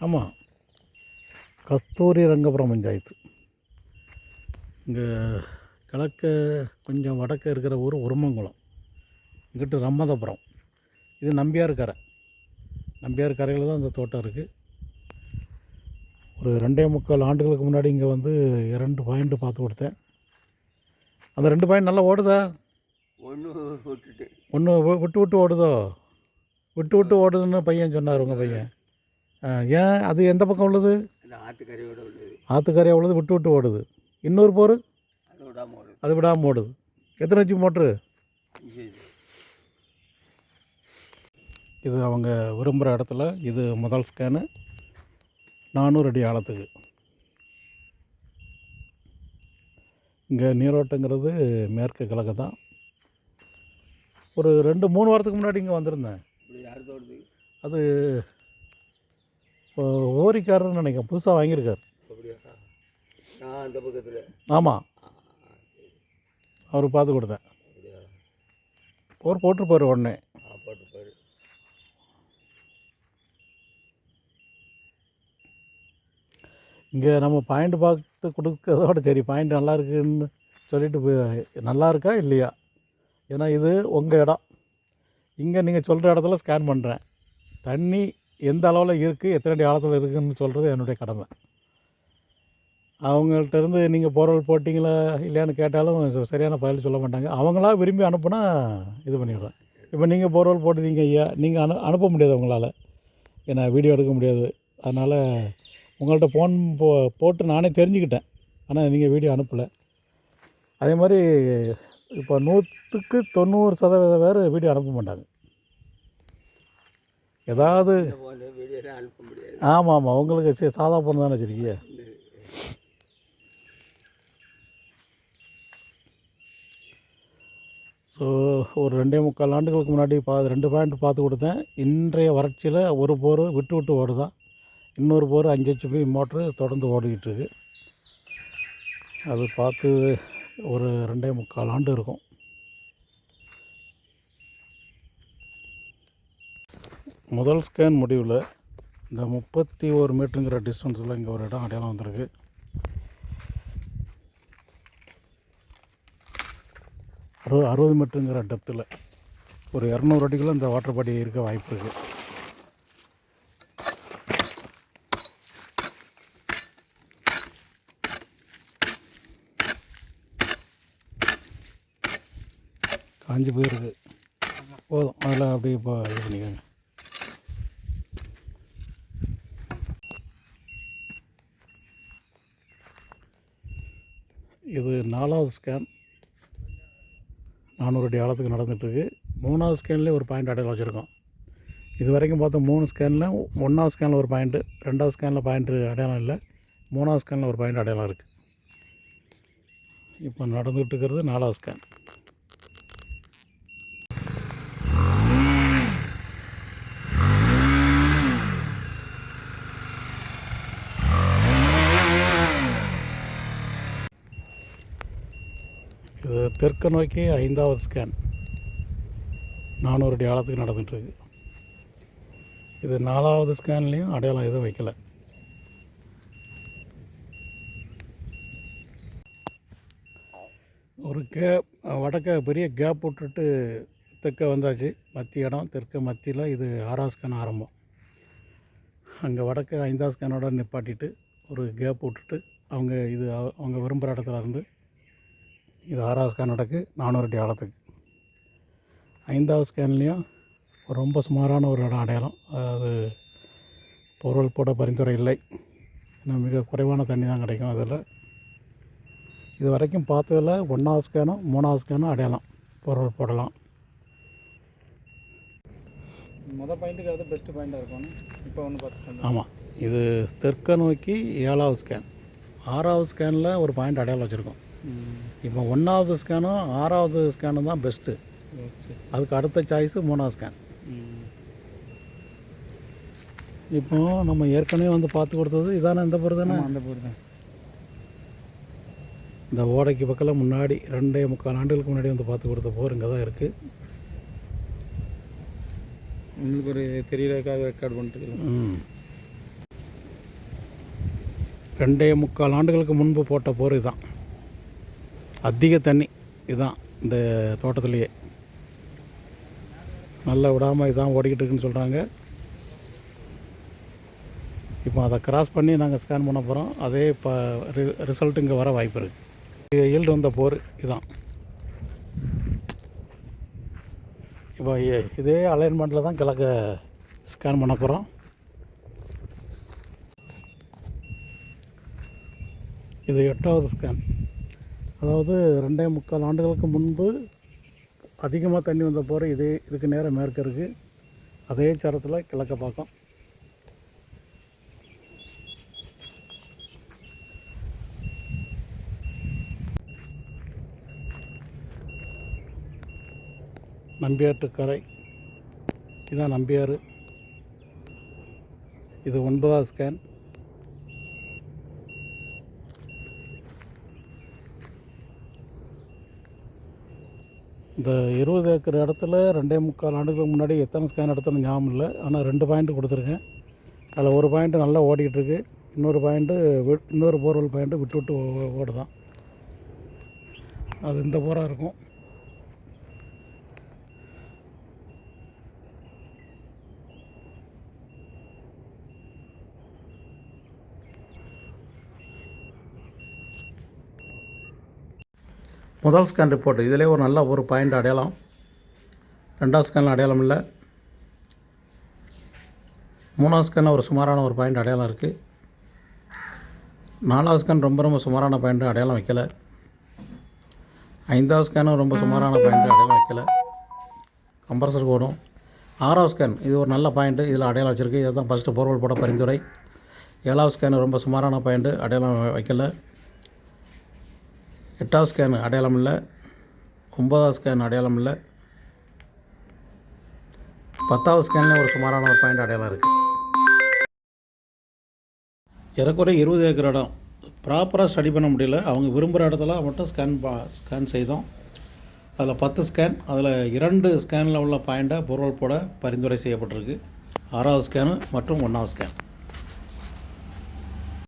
ஆமாம், கஸ்தூரி ரங்கபுரம் பஞ்சாயத்து. இங்கே கிழக்க கொஞ்சம் வடக்க இருக்கிற ஊர் உருமங்குளம், இங்கிட்டு ரம்மதபுரம். இது நம்பியார் கரை. நம்பியார் கரையில் தான் இந்த தோட்டம் இருக்குது. ஒரு 2.25 ஆண்டுகளுக்கு முன்னாடி இங்கே வந்து 2 பாயிண்ட் பார்த்து கொடுத்தேன். அந்த 2 பாயிண்ட் நல்லா ஓடுதா? ஒன்று விட்டு விட்டு ஓடுதோ? விட்டு விட்டு ஓடுதுன்னு பையன் சொன்னார், உங்கள் பையன். ஏன் அது எந்த பக்கம் உள்ளது? ஆற்றுக்கரையாக உள்ளது, விட்டு விட்டு ஓடுது. இன்னொரு போர் அது விடாமல் ஓடுது. எத்தனை ஹெச்பி மோட்ரு? இது அவங்க விரும்புகிற இடத்துல. இது முதல் ஸ்கேனு 400 அடி ஆழத்துக்கு. இங்கே நீரோட்டங்கிறது மேற்கு கிழக்கு தான். ஒரு 2-3 வாரத்துக்கு முன்னாடி இங்கே வந்திருந்தேன். அது ஓரிக்காரன்னு நினைக்கிறேன், புதுசாக வாங்கியிருக்கார். ஆமாம், அவர் பார்த்து கொடுத்தேன். போர் போட்டிருப்பார் உடனே. இங்கே நம்ம பாயிண்ட் பார்த்து கொடுக்கறதோட சரி, பாயிண்ட் நல்லா இருக்குன்னு சொல்லிவிட்டு நல்லா இருக்கா இல்லையா, ஏன்னா இது உங்கள் இடம். இங்கே நீங்கள் சொல்கிற இடத்துல ஸ்கேன் பண்ணுறேன். தண்ணி எந்த அளவில் இருக்குது, எத்தனை அடி ஆழத்தில் இருக்குதுன்னு சொல்கிறது என்னுடைய கடமை. அவங்கள்ட்ட இருந்து நீங்கள் போர்வெல் போட்டிங்களா இல்லையான்னு கேட்டாலும் சரியான பதில் சொல்ல மாட்டாங்க. அவங்களா விரும்பி அனுப்புனா இது பண்ணிடுவேன். இப்போ நீங்கள் போர்வெல் போட்டுட்டீங்க ஐயா, நீங்கள் அனுப்ப முடியாது உங்களால், ஏன்னா வீடியோ எடுக்க முடியாது. அதனால் உங்கள்கிட்ட ஃபோன் போட்டு நானே தெரிஞ்சுக்கிட்டேன். ஆனால் நீங்கள் வீடியோ அனுப்பலை. அதே மாதிரி இப்போ 100க்கு 90% பேர் வீடியோ அனுப்ப மாட்டாங்க. ஏதாவது ஆமாம் ஆமாம், உங்களுக்கு சாதா ஃபோன் தானே வச்சுருக்கீங்க. ஸோ ஒரு 2.25 ஆண்டுகளுக்கு முன்னாடி 2 பாயிண்ட் பார்த்து கொடுத்தேன். இன்றைய வறட்சியில் ஒரு போர் விட்டு விட்டு ஓடுதான். இன்னொரு போர் 5 ஹெச்பி மோட்ரு தொடர்ந்து ஓடிக்கிட்டுருக்கு. அது பார்த்து ஒரு 2.25 ஆண்டு இருக்கும். முதல் ஸ்கேன் முடிவில் இந்த 31 மீட்டருங்கிற டிஸ்டன்ஸில் இங்கே ஒரு இடம் அடையாளம் வந்திருக்கு. ஒரு 60 மீட்டருங்கிற டெப்த்தில் ஒரு 200 அடிக்குள்ளே இந்த வாட்டர் பாடி இருக்க வாய்ப்பு இருக்குது. காஞ்சி போயிருக்கு, போதும். அதில் அப்படியே இப்போ இது பண்ணிக்கோங்க. இது 4வது ஸ்கேன், 400 அடி ஆழத்துக்கு நடந்துகிட்ருக்கு. 3வது ஸ்கேன்லேயே ஒரு பாயிண்ட் அடையாளம் வச்சுருக்கோம். இது வரைக்கும் பார்த்தா 3 ஸ்கேனில் 1வது ஸ்கேனில் ஒரு பாயிண்ட்டு, 2வது ஸ்கேனில் பாயிண்ட்டு அடையாளம் இல்லை, 3வது ஸ்கேனில் ஒரு பாயிண்ட் அடையாளம் இருக்குது. இப்போ நடந்துகிட்டு இருக்கிறது 4வது ஸ்கேன். இது தெற்கு நோக்கி 5வது ஸ்கேன், 400 அடி ஆழத்துக்கு நடந்துகிட்ருக்கு. இது 4வது ஸ்கேன்லேயும் அடையாளம் எதுவும் வைக்கலை. ஒரு வடக்க பெரிய கேப் விட்டுட்டு தெற்க வந்தாச்சு. மத்திய இடம் தெற்க மத்தியில். இது 6வது ஸ்கேன் ஆரம்பம். அங்கே வடக்க 5வது ஸ்கேனோட நிப்பாட்டிட்டு ஒரு கேப் விட்டுட்டு அவங்க விரும்புகிற இடத்துல இருந்து இது 6வது ஸ்கேன் நடக்கு 400 அடி ஆழத்துக்கு. 5வது ஸ்கேன்லேயும் ரொம்ப சுமாரான ஒரு இடம் அடையாளம். அது பொருள் போட பரிந்துரை இல்லை, ஏன்னா மிக குறைவான தண்ணி தான் கிடைக்கும் அதில். இது வரைக்கும் பார்த்ததில் 1வது ஸ்கேனும் 3வது ஸ்கேனும் அடையாளம் பொருள் போடலாம். மொதல் பாயிண்ட்டுக்கு அது பெஸ்ட்டு பாயிண்ட்டாக இருக்கும். இப்போ ஒன்று பார்த்துட்டு ஆமாம், இது தெற்க நோக்கி 7வது ஸ்கேன். 6வது ஸ்கேனில் ஒரு பாயிண்ட் அடையாளம் வச்சுருக்கோம். இப்போ 1வது ஸ்கேனும் 6வது ஸ்கேனும் தான் பெஸ்ட்டு. அதுக்கு அடுத்த சாய்ஸு 3வது ஸ்கேன். இப்போ நம்ம ஏற்கனவே வந்து பார்த்து கொடுத்தது இதானே, இந்த பொருள் தானே? அந்த பொருள் தான். இந்த ஓடைக்கு பக்கத்தில் முன்னாடி 2.25 ஆண்டுகளுக்கு முன்னாடி வந்து பார்த்து கொடுத்த போர் இங்கே தான் இருக்குது. உங்களுக்கு ஒரு தெரியறதுக்காக ரெக்கார்ட் பண்ணிட்டு 2.25 ஆண்டுகளுக்கு முன்பு போட்ட போர் இதுதான். அதிக தண்ணி இதுதான் இந்த தோட்டத்திலேயே. நல்லா விடாமல் இதான் ஓடிக்கிட்டு இருக்குன்னு சொல்கிறாங்க. இப்போ அதை கிராஸ் பண்ணி நாங்கள் ஸ்கேன் பண்ண போகிறோம். அதே இப்போ ரிசல்ட் இங்கே வர வாய்ப்பு இருக்குது. ஈல்டு வந்த போர் இதுதான். இப்போ இதே அலைன்மெண்ட்டில் தான் கிழக்க ஸ்கேன் பண்ண போகிறோம். இது 8வது ஸ்கேன். அதாவது 2.25 ஆண்டுகளுக்கு முன்பு அதிகமாக தண்ணி வந்த போகிற இதுக்கு நேரம் மேற்க இருக்குது. அதே சரத்தில் கிழக்க பார்க்கும். நம்பியாற்று கரை இதுதான் நம்பியாறு. இது 9வது ஸ்கேன். இந்த 20 ஏக்கர் இடத்துல 2.25 ஆண்டுகளுக்கு முன்னாடி எத்தனை ஸ்கேன் எடுத்தோன்னு ஞாபகம் இல்லை. ஆனால் 2 பாயிண்ட் கொடுத்துருக்கேன். அதில் ஒரு பாயிண்ட்டு நல்லா ஓடிக்கிட்டுருக்கு. இன்னொரு போர்வெல் பாயிண்ட்டு விட்டு விட்டு ஓடுதான். அது இந்த போராக இருக்கும். முதல் ஸ்கேன் ரிப்போர்ட் இதிலே ஒரு நல்ல ஒரு பாயிண்ட் அடையாளம். 2வது ஸ்கேனில் அடையாளம் இல்லை. 3வது ஸ்கேனில் ஒரு சுமாரான ஒரு பாயிண்ட் அடையாளம் இருக்குது. 4வது ஸ்கேன் ரொம்ப சுமாரான பாயிண்ட் அடையாளம் வைக்கலை. 5வது ஸ்கேனும் ரொம்ப சுமாரான பாயிண்ட் அடையாளம் வைக்கலை. கம்ப்ரஸர் ஓடும். 6வது ஸ்கேன் இது ஒரு நல்ல பாயிண்ட்டு, இதில் அடையாளம் வச்சுருக்கு. இதை தான் ஃபஸ்ட்டு போர்வெல் போட பரிந்துரை. 7வது ஸ்கேனு ரொம்ப சுமாரான பாயிண்ட்டு அடையாளம் வைக்கலை. 8வது ஸ்கேன் அடையாளம் இல்லை. 9வது ஸ்கேன் அடையாளம் இல்லை. 10வது ஸ்கேனில் ஒரு சுமாரான ஒரு பாயிண்ட் அடையாளம் இருக்குது. ஏறக்குறைய 20 ஏக்கர் இடம் ப்ராப்பராக ஸ்டடி பண்ண முடியல. அவங்க விரும்புகிற இடத்துல மட்டும் ஸ்கேன் செய்தோம். அதில் 10 ஸ்கேன், அதில் 2 ஸ்கேனில் உள்ள பாயிண்ட்டை பொருள் போட பரிந்துரை செய்யப்பட்டிருக்கு. 6வது ஸ்கேனு மற்றும் 1வது ஸ்கேன்.